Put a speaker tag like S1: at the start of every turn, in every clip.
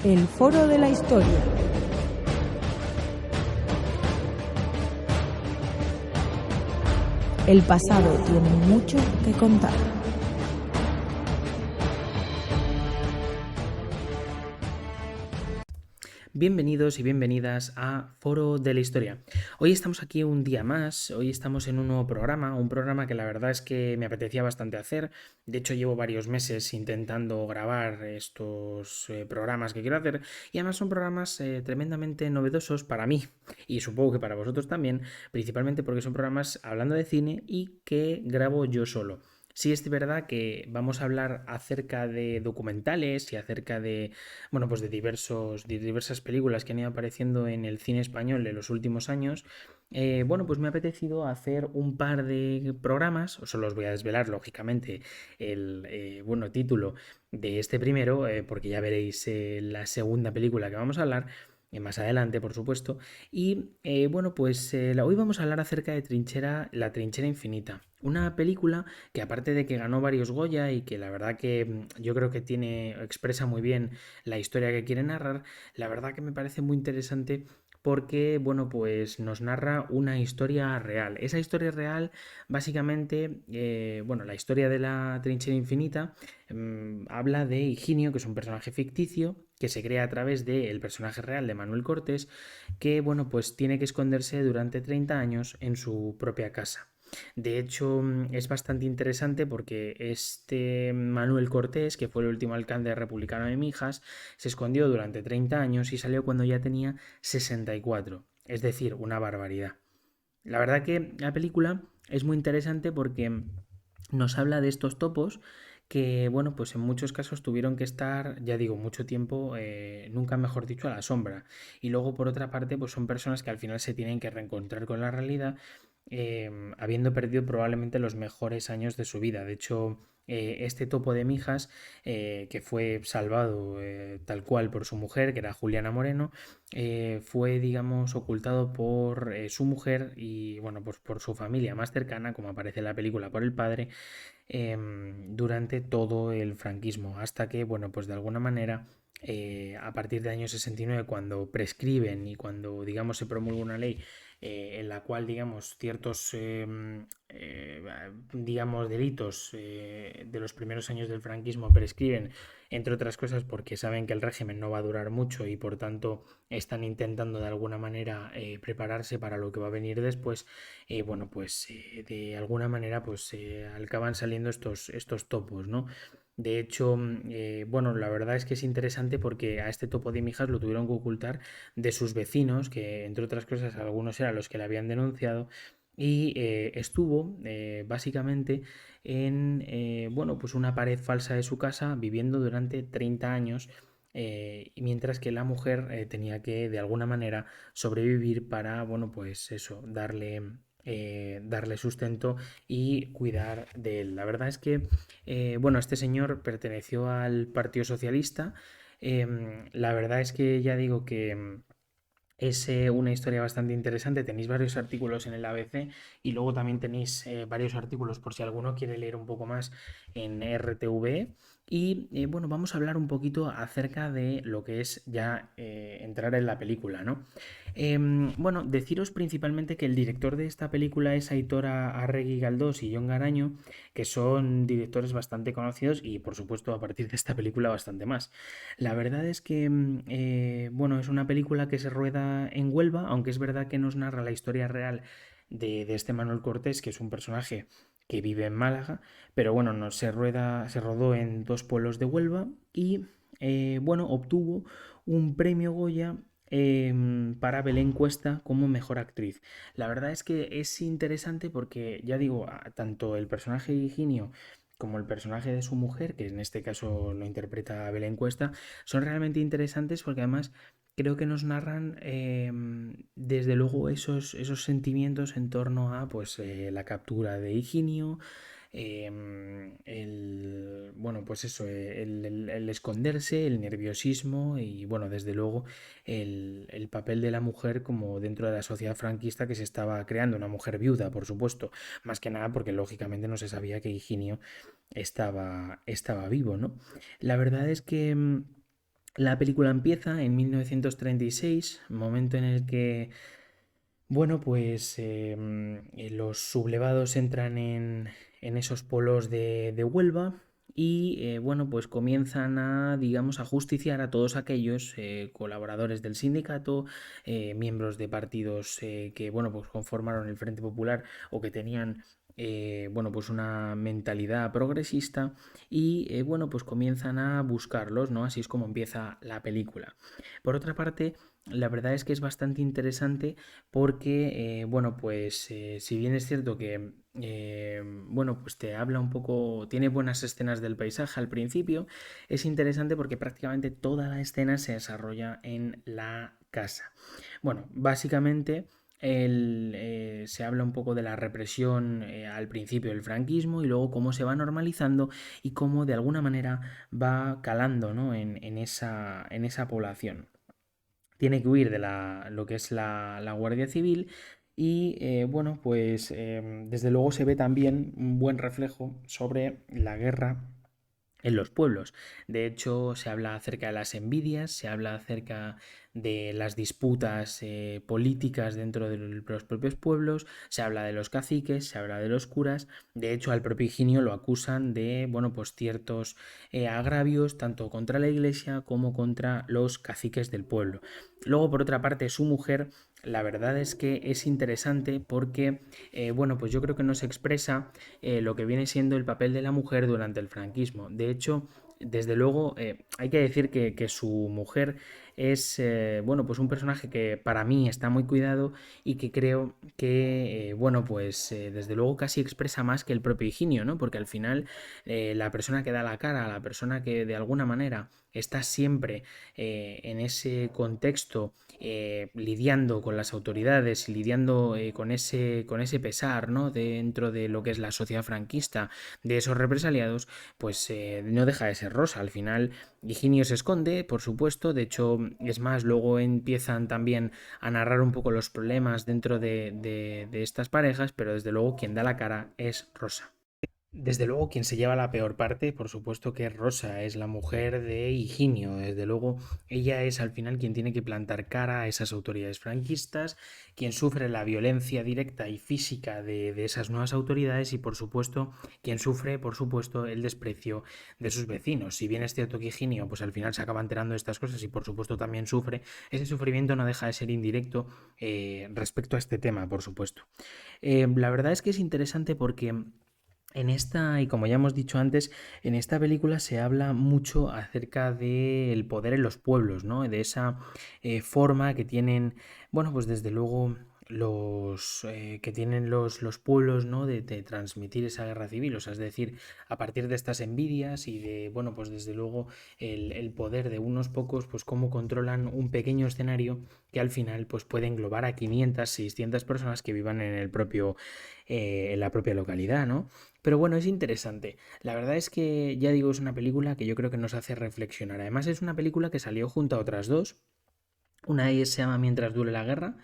S1: El Foro de la Historia. El pasado tiene mucho que contar.
S2: Bienvenidos y bienvenidas a Foro de la Historia. Hoy estamos aquí un día más, hoy estamos en un nuevo programa, un programa que la verdad es que me apetecía bastante hacer. De hecho, llevo varios meses intentando grabar estos programas que quiero hacer y además son programas tremendamente novedosos para mí y supongo que para vosotros también, principalmente porque son programas hablando de cine y que grabo yo solo. Sí es verdad que vamos a hablar acerca de documentales y acerca de, bueno, pues de diversas películas que han ido apareciendo en el cine español en los últimos años. Bueno, pues me ha apetecido hacer un par de programas, os los voy a desvelar, lógicamente, el bueno, título de este primero, porque ya veréis la segunda película que vamos a hablar, más adelante, por supuesto. Y bueno, pues hoy vamos a hablar acerca de La Trinchera Infinita. Una película que aparte de que ganó varios Goya y que la verdad que yo creo que expresa muy bien la historia que quiere narrar, la verdad que me parece muy interesante porque, bueno, pues nos narra una historia real. Esa historia real, básicamente, bueno, la historia de la Trinchera Infinita habla de Higinio, que es un personaje ficticio que se crea a través del personaje real de Manuel Cortés, que, bueno, pues tiene que esconderse durante 30 años en su propia casa. De hecho, es bastante interesante porque este Manuel Cortés, que fue el último alcalde republicano de Mijas, se escondió durante 30 años y salió cuando ya tenía 64, es decir, una barbaridad. La verdad que la película es muy interesante porque nos habla de estos topos que, bueno, pues en muchos casos tuvieron que estar, ya digo, mucho tiempo, nunca mejor dicho, a la sombra. Y luego, por otra parte, pues son personas que al final se tienen que reencontrar con la realidad, habiendo perdido probablemente los mejores años de su vida. De hecho, este topo de Mijas, que fue salvado tal cual por su mujer, que era Juliana Moreno, fue, digamos, ocultado por su mujer y, bueno, pues por su familia más cercana, como aparece en la película, por el padre, durante todo el franquismo, hasta que, bueno, pues de alguna manera, a partir del año 69, cuando prescriben y cuando, digamos, se promulga una ley en la cual, digamos, ciertos, digamos, delitos de los primeros años del franquismo prescriben, entre otras cosas porque saben que el régimen no va a durar mucho y por tanto están intentando de alguna manera prepararse para lo que va a venir después. Bueno, pues de alguna manera pues acaban saliendo estos topos, ¿no? De hecho, bueno, la verdad es que es interesante porque a este topo de Mijas lo tuvieron que ocultar de sus vecinos, que entre otras cosas algunos eran los que le habían denunciado, y estuvo básicamente en, bueno, pues una pared falsa de su casa viviendo durante 30 años, y mientras que la mujer tenía que de alguna manera sobrevivir para, bueno, pues eso, darle sustento y cuidar de él. La verdad es que, bueno, este señor perteneció al Partido Socialista. La verdad es que ya digo que es una historia bastante interesante. Tenéis varios artículos en el ABC y luego también tenéis varios artículos por si alguno quiere leer un poco más en RTV. Y bueno, vamos a hablar un poquito acerca de lo que es ya entrar en la película, ¿no? Bueno, deciros principalmente que el director de esta película es Aitor Arregui Galdós y Jon Garaño, que son directores bastante conocidos y por supuesto a partir de esta película bastante más. La verdad es que, bueno, es una película que se rueda en Huelva, aunque es verdad que nos narra la historia real de este Manuel Cortés, que es un personaje que vive en Málaga, pero bueno, no, se rodó en dos pueblos de Huelva y, bueno, obtuvo un premio Goya para Belén Cuesta como mejor actriz. La verdad es que es interesante porque, ya digo, tanto el personaje de Higinio como el personaje de su mujer, que en este caso lo interpreta Belén Cuesta, son realmente interesantes porque además creo que nos narran desde luego esos sentimientos en torno a pues la captura de Higinio, bueno, pues eso, el esconderse, el nerviosismo y, bueno, desde luego el papel de la mujer como dentro de la sociedad franquista que se estaba creando, una mujer viuda, por supuesto, más que nada porque lógicamente no se sabía que Higinio estaba vivo, ¿no? La verdad es que La película empieza en 1936, momento en el que, bueno, pues los sublevados entran en esos polos de Huelva y, bueno, pues comienzan a, digamos, a justiciar a todos aquellos colaboradores del sindicato, miembros de partidos que, bueno, pues conformaron el Frente Popular o que tenían bueno, pues una mentalidad progresista y bueno, pues comienzan a buscarlos, ¿no? Así es como empieza la película. Por otra parte, la verdad es que es bastante interesante porque, bueno, pues si bien es cierto que, bueno, pues te habla un poco, tiene buenas escenas del paisaje al principio, es interesante porque prácticamente toda la escena se desarrolla en la casa. Bueno, básicamente se habla un poco de la represión al principio del franquismo y luego cómo se va normalizando y cómo de alguna manera va calando, ¿no? en esa población. Tiene que huir de lo que es la Guardia Civil y bueno, pues desde luego se ve también un buen reflejo sobre la guerra en los pueblos. De hecho, se habla acerca de las envidias, se habla acerca de las disputas políticas dentro de los propios pueblos, se habla de los caciques, se habla de los curas. De hecho, al propio Higinio lo acusan de, bueno, pues ciertos agravios tanto contra la iglesia como contra los caciques del pueblo. Luego, por otra parte, su mujer, la verdad es que es interesante porque, bueno, pues yo creo que nos expresa lo que viene siendo el papel de la mujer durante el franquismo. De hecho, desde luego, hay que decir que su mujer es, bueno, pues un personaje que para mí está muy cuidado y que creo que, bueno, pues desde luego casi expresa más que el propio Higinio, ¿no? Porque al final la persona que da la cara, la persona que de alguna manera está siempre en ese contexto lidiando con las autoridades y lidiando con ese pesar, ¿no? Dentro de lo que es la sociedad franquista, de esos represaliados, pues no deja de ser Rosa. Al final, Higinio se esconde, por supuesto, de hecho, es más, luego empiezan también a narrar un poco los problemas dentro de estas parejas, pero desde luego quien da la cara es Rosa. Desde luego, quien se lleva la peor parte, por supuesto que es Rosa, es la mujer de Higinio. Desde luego, ella es al final quien tiene que plantar cara a esas autoridades franquistas, quien sufre la violencia directa y física de esas nuevas autoridades y, por supuesto, quien sufre, por supuesto, el desprecio de sus vecinos. Si bien es cierto que Higinio, pues al final se acaba enterando de estas cosas y, por supuesto, también sufre, ese sufrimiento no deja de ser indirecto respecto a este tema, por supuesto. La verdad es que es interesante porque en esta, y como ya hemos dicho antes, en esta película se habla mucho acerca del poder en los pueblos, ¿no? De esa forma que tienen, bueno, pues desde luego los que tienen los pueblos, ¿no? De transmitir esa guerra civil, o sea, es decir, a partir de estas envidias y de, bueno, pues desde luego el poder de unos pocos, pues cómo controlan un pequeño escenario que al final pues puede englobar a 500, 600 personas que vivan en el propio, en la propia localidad, ¿no? Pero bueno, es interesante. La verdad es que, ya digo, es una película que yo creo que nos hace reflexionar. Además, es una película que salió junto a otras dos. Una de ellas se llama Mientras dure la guerra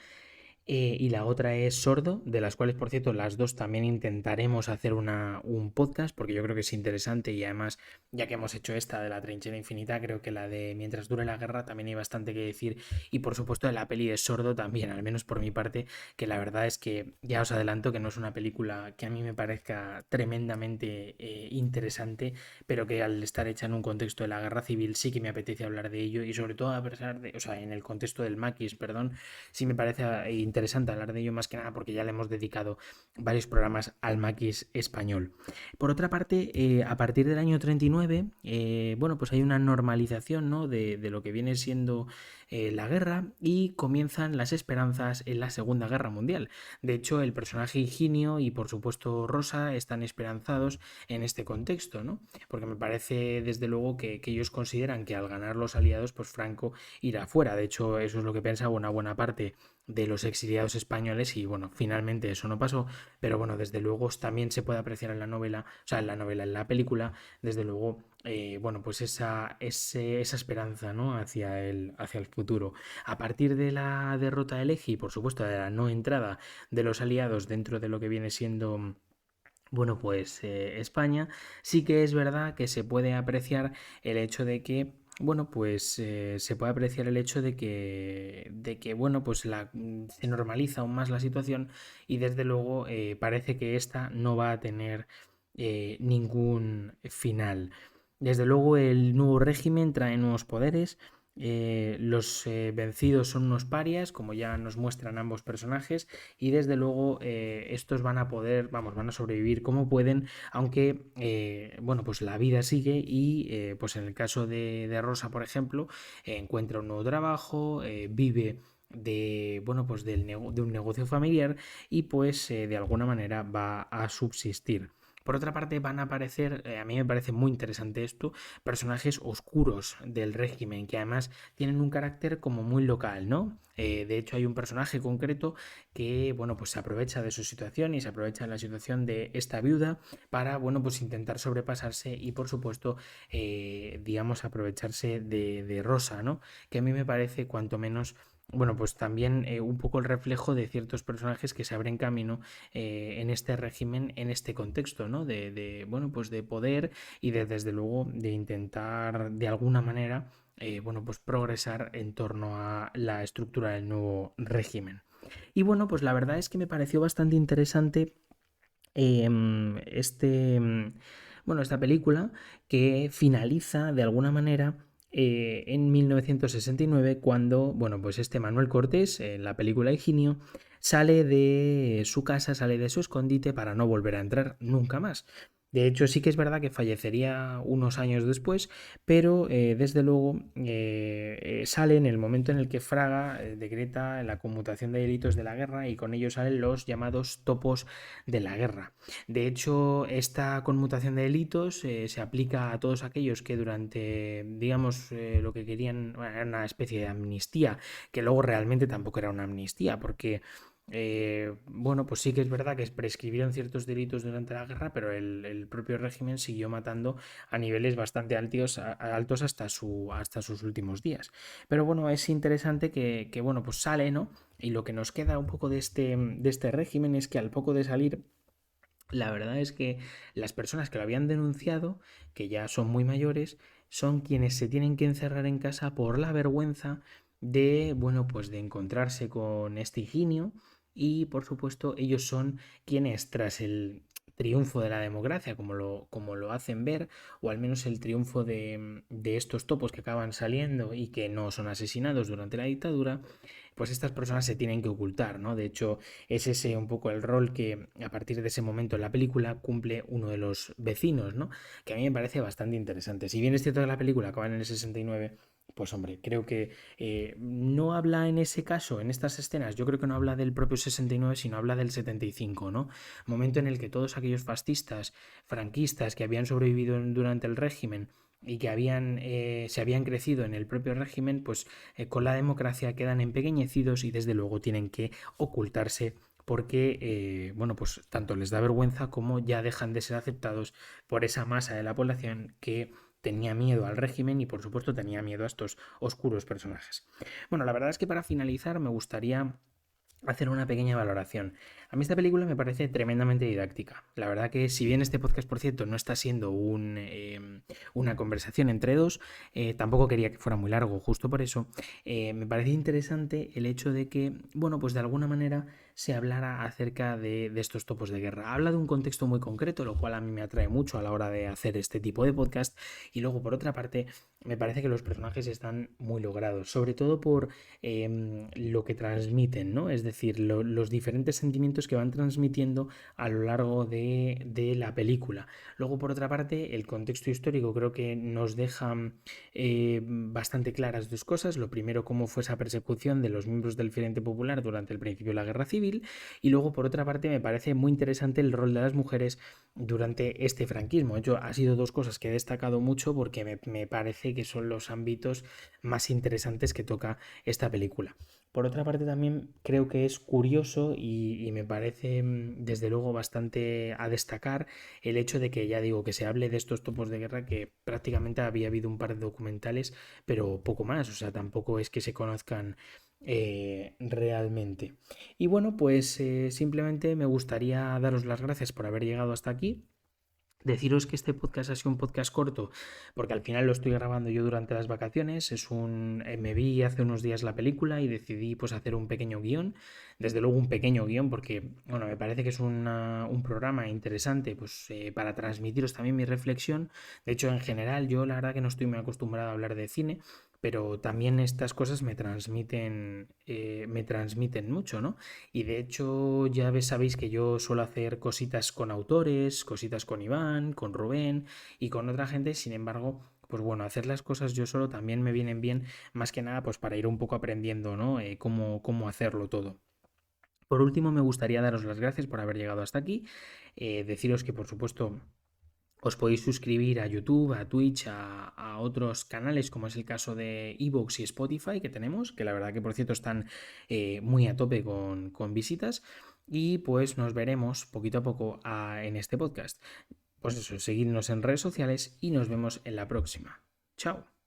S2: y la otra es Sordo, de las cuales, por cierto, las dos también intentaremos hacer un podcast, porque yo creo que es interesante y además, ya que hemos hecho esta de la trinchera infinita, creo que la de Mientras dure la guerra también hay bastante que decir y, por supuesto, de la peli de Sordo también, al menos por mi parte, que la verdad es que ya os adelanto que no es una película que a mí me parezca tremendamente interesante, pero que al estar hecha en un contexto de la guerra civil sí que me apetece hablar de ello y sobre todo a pesar de, o sea, en el contexto del maquis, perdón, sí me parece interesante hablar de ello más que nada porque ya le hemos dedicado varios programas al maquis español. Por otra parte, a partir del año 39, bueno, pues hay una normalización, ¿no? de lo que viene siendo la guerra y comienzan las esperanzas en la Segunda Guerra Mundial. De hecho, el personaje Higinio y por supuesto Rosa están esperanzados en este contexto, ¿no? Porque me parece desde luego que ellos consideran que al ganar los aliados, pues Franco irá fuera. De hecho, eso es lo que pensaba una buena parte de los exiliados españoles y bueno, finalmente eso no pasó, pero bueno, desde luego también se puede apreciar en la novela, o sea, en la novela, en la película, desde luego, bueno, pues esa esperanza, ¿no? Hacia el futuro. A partir de la derrota del Eje y por supuesto de la no entrada de los aliados dentro de lo que viene siendo bueno, pues España, sí que es verdad que se puede apreciar el hecho de que bueno, pues se puede apreciar el hecho de que bueno, pues se normaliza aún más la situación y desde luego parece que esta no va a tener ningún final. Desde luego el nuevo régimen trae nuevos poderes. Los vencidos son unos parias, como ya nos muestran ambos personajes, y desde luego estos van a poder, vamos, van a sobrevivir como pueden, aunque bueno, pues la vida sigue y pues en el caso de Rosa, por ejemplo, encuentra un nuevo trabajo, vive de, bueno, pues de un negocio familiar y pues de alguna manera va a subsistir. Por otra parte, van a aparecer, a mí me parece muy interesante esto, personajes oscuros del régimen, que además tienen un carácter como muy local, ¿no? De hecho, hay un personaje concreto que, bueno, pues se aprovecha de su situación y se aprovecha de la situación de esta viuda para, bueno, pues intentar sobrepasarse y, por supuesto, digamos, aprovecharse de Rosa, ¿no? Que a mí me parece, cuanto menos, bueno, pues también un poco el reflejo de ciertos personajes que se abren camino en este régimen, en este contexto, ¿no? Bueno, pues de poder y desde luego, de intentar de alguna manera, bueno, pues progresar en torno a la estructura del nuevo régimen. Y bueno, pues la verdad es que me pareció bastante interesante este, bueno, esta película que finaliza de alguna manera en 1969 cuando, bueno, pues este Manuel Cortés, en la película Higinio, sale de su casa, sale de su escondite para no volver a entrar nunca más. De hecho, sí que es verdad que fallecería unos años después, pero desde luego sale en el momento en el que Fraga decreta la conmutación de delitos de la guerra y con ello salen los llamados topos de la guerra. De hecho, esta conmutación de delitos se aplica a todos aquellos que durante, digamos, lo que querían, bueno, era una especie de amnistía, que luego realmente tampoco era una amnistía, porque bueno, pues sí que es verdad que prescribieron ciertos delitos durante la guerra, pero el propio régimen siguió matando a niveles bastante altos hasta sus últimos días. Pero bueno, es interesante que, bueno, pues sale, ¿no? Y lo que nos queda un poco de este régimen es que al poco de salir, la verdad es que las personas que lo habían denunciado, que ya son muy mayores, son quienes se tienen que encerrar en casa por la vergüenza de, bueno, pues de encontrarse con este Higinio y, por supuesto, ellos son quienes, tras el triunfo de la democracia, como lo hacen ver, o al menos el triunfo de estos topos que acaban saliendo y que no son asesinados durante la dictadura, pues estas personas se tienen que ocultar, ¿no? De hecho, es ese un poco el rol que a partir de ese momento en la película cumple uno de los vecinos, ¿no? Que a mí me parece bastante interesante. Si bien es cierto que la película acaba en el 69, pues hombre, creo que no habla en ese caso, en estas escenas, yo creo que no habla del propio 69, sino habla del 75, ¿no? Momento en el que todos aquellos fascistas, franquistas que habían sobrevivido durante el régimen y que se habían crecido en el propio régimen, pues con la democracia quedan empequeñecidos y desde luego tienen que ocultarse porque, bueno, pues tanto les da vergüenza como ya dejan de ser aceptados por esa masa de la población que tenía miedo al régimen y por supuesto tenía miedo a estos oscuros personajes. Bueno, la verdad es que para finalizar me gustaría hacer una pequeña valoración. A mí esta película me parece tremendamente didáctica. La verdad que si bien este podcast, por cierto, no está siendo una conversación entre dos, tampoco quería que fuera muy largo, justo por eso, me parece interesante el hecho de que, bueno, pues de alguna manera se hablara acerca de estos topos de guerra. Habla de un contexto muy concreto, lo cual a mí me atrae mucho a la hora de hacer este tipo de podcast. Y luego, por otra parte, me parece que los personajes están muy logrados, sobre todo por lo que transmiten, ¿no? Es decir, los diferentes sentimientos que van transmitiendo a lo largo de la película. Luego, por otra parte, el contexto histórico creo que nos deja bastante claras dos cosas. Lo primero, cómo fue esa persecución de los miembros del Frente Popular durante el principio de la Guerra Civil. Y luego, por otra parte, me parece muy interesante el rol de las mujeres durante este franquismo. De hecho, ha sido dos cosas que he destacado mucho porque me parece que son los ámbitos más interesantes que toca esta película. Por otra parte, también creo que es curioso y me parece desde luego bastante a destacar el hecho de que, ya digo, que se hable de estos topos de guerra, que prácticamente había habido un par de documentales, pero poco más, o sea, tampoco es que se conozcan realmente. Y bueno, pues simplemente me gustaría daros las gracias por haber llegado hasta aquí. Deciros que este podcast ha sido un podcast corto porque al final lo estoy grabando yo durante las vacaciones. Me vi hace unos días la película y decidí pues hacer un pequeño guión. Desde luego un pequeño guión porque bueno, me parece que es un programa interesante pues para transmitiros también mi reflexión. De hecho, en general yo la verdad que no estoy muy acostumbrado a hablar de cine, pero también estas cosas me transmiten mucho, ¿no? Y de hecho, sabéis que yo suelo hacer cositas con autores, cositas con Iván, con Rubén y con otra gente. Sin embargo, pues bueno, hacer las cosas yo solo también me vienen bien, más que nada, pues para ir un poco aprendiendo, ¿no? Cómo hacerlo todo. Por último, me gustaría daros las gracias por haber llegado hasta aquí. Deciros que, por supuesto, os podéis suscribir a YouTube, a Twitch, a otros canales, como es el caso de Evox y Spotify que tenemos, que la verdad que por cierto están muy a tope con visitas. Y pues nos veremos poquito a poco en este podcast. Pues eso, seguidnos en redes sociales y nos vemos en la próxima. Chao.